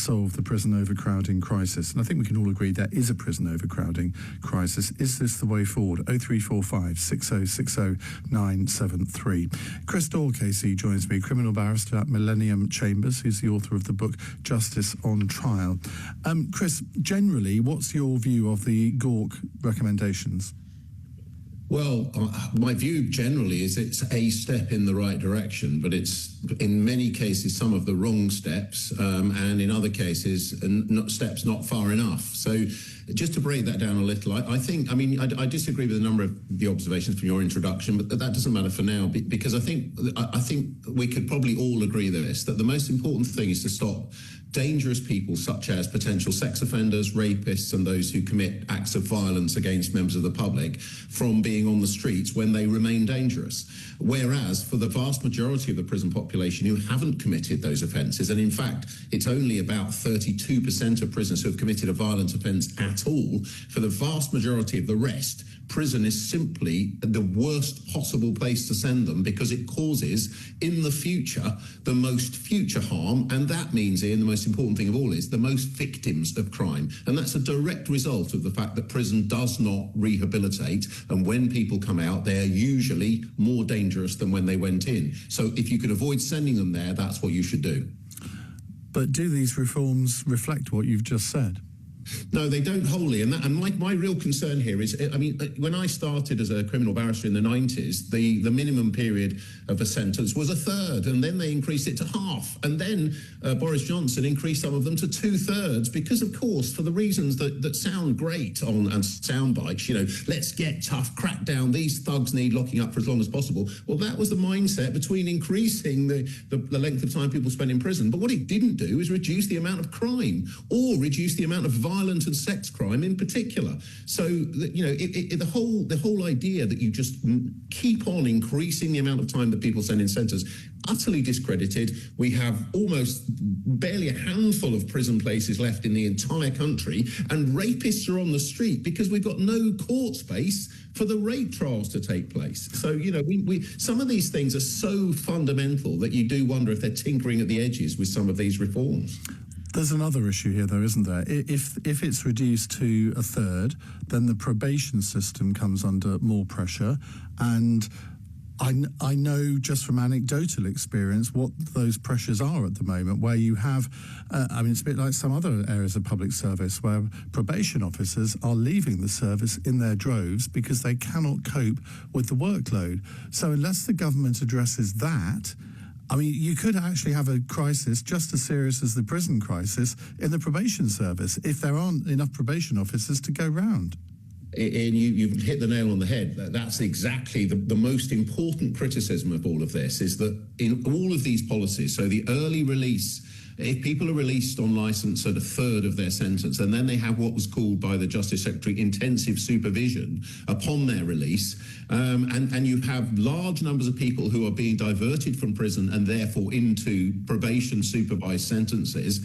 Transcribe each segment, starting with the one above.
solve the prison overcrowding crisis? And I think we can all agree there is a prison overcrowding crisis. Is this the way forward? 0345 6060 973. Chris Daw KC joins me, criminal barrister at Millennium Chambers, who's the author of the book Justice on Trial. Chris, generally, what's your view of the Gauke recommendations? Well, my view generally is it's a step in the right direction, but it's in many cases some of the wrong steps, and in other cases steps not far enough. So just to break that down a little, I disagree with a number of the observations from your introduction, but that doesn't matter for now, because I think we could probably all agree that the most important thing is to stop dangerous people such as potential sex offenders, rapists, and those who commit acts of violence against members of the public from being on the streets when they remain dangerous. Whereas for the vast majority of the prison population who haven't committed those offences, and in fact it's only about 32% of prisoners who have committed a violent offence at all, for the vast majority of the rest, prison is simply the worst possible place to send them, because it causes in the future the most future harm, and that means, Ian, the most important thing of all is the most victims of crime. And that's a direct result of the fact that prison does not rehabilitate, and when people come out, they're usually more dangerous than when they went in. So if you can avoid sending them there, that's what you should do. But do these reforms reflect what you've just said? No, they don't wholly. And my real concern here is, when I started as a criminal barrister in the 90s, the minimum period of a sentence was a third, and then they increased it to half. And then Boris Johnson increased some of them to 2/3, because, of course, for the reasons that sound great on sound bites, let's get tough, crack down, these thugs need locking up for as long as possible. Well, that was the mindset between increasing the length of time people spend in prison. But what it didn't do is reduce the amount of crime, or reduce the amount of violent and sex crime in particular. So, the whole idea that you just keep on increasing the amount of time that people spend in centres, utterly discredited. We have almost barely a handful of prison places left in the entire country, and rapists are on the street because we've got no court space for the rape trials to take place. So, some of these things are so fundamental that you do wonder if they're tinkering at the edges with some of these reforms. There's another issue here, though, isn't there? If it's reduced to a third, then the probation system comes under more pressure. And I know just from anecdotal experience what those pressures are at the moment, where you have, it's a bit like some other areas of public service, where probation officers are leaving the service in their droves because they cannot cope with the workload. So unless the government addresses that, you could actually have a crisis just as serious as the prison crisis in the probation service if there aren't enough probation officers to go round. And you've hit the nail on the head. That's exactly the most important criticism of all of this, is that in all of these policies, so the early release, if people are released on licence at a third of their sentence, and then they have what was called by the Justice Secretary intensive supervision upon their release, and you have large numbers of people who are being diverted from prison and therefore into probation supervised sentences,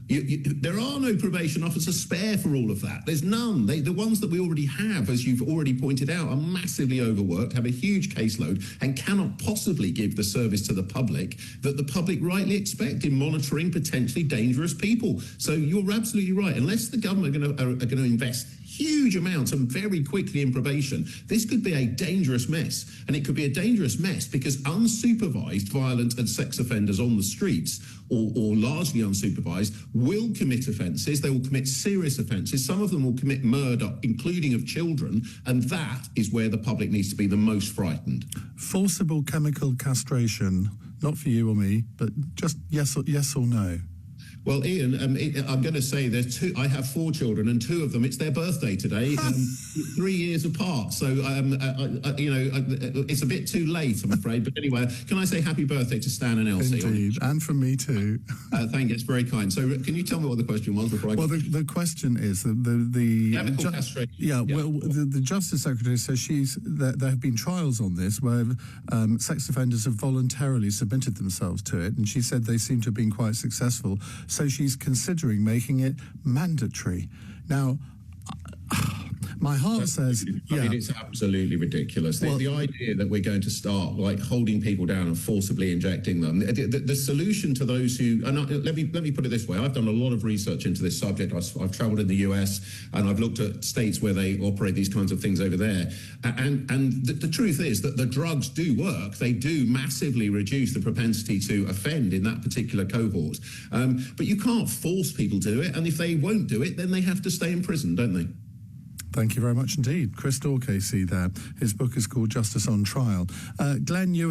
there are no probation officers spare for all of that. There's none. The ones that we already have, as you've already pointed out, are massively overworked, have a huge caseload, and cannot possibly give the service to the public that the public rightly expect in monitoring potentially dangerous people. So you're absolutely right. Unless the government are going to invest huge amounts and very quickly in probation, this could be a dangerous mess. And it could be a dangerous mess because unsupervised violent and sex offenders on the streets, or largely unsupervised, will commit offences. They will commit serious offences. Some of them will commit murder, including of children, and that is where the public needs to be the most frightened. Forcible chemical castration, not for you or me, but just yes or no? Well, Ian, I'm going to say there's two. I have 4 children, and 2 of them, it's their birthday today, 3 years apart. So, it's a bit too late, I'm afraid. But anyway, can I say happy birthday to Stan and Elsie? Indeed, and from me too. Thank you, it's very kind. So, can you tell me what the question was before I? Well, the question is the Justice Secretary says there have been trials on this where sex offenders have voluntarily submitted themselves to it, and she said they seem to have been quite successful. So she's considering making it mandatory. Now, My heart says, I mean, it's absolutely ridiculous. The idea that we're going to start like holding people down and forcibly injecting them. The solution to those who, let me put it this way. I've done a lot of research into this subject. I've travelled in the US and I've looked at states where they operate these kinds of things over there. And the truth is that the drugs do work. They do massively reduce the propensity to offend in that particular cohort. But you can't force people to do it. And if they won't do it, then they have to stay in prison, don't they? Thank you very much indeed. Daw KC there. His book is called Justice on Trial. Glenn Ewan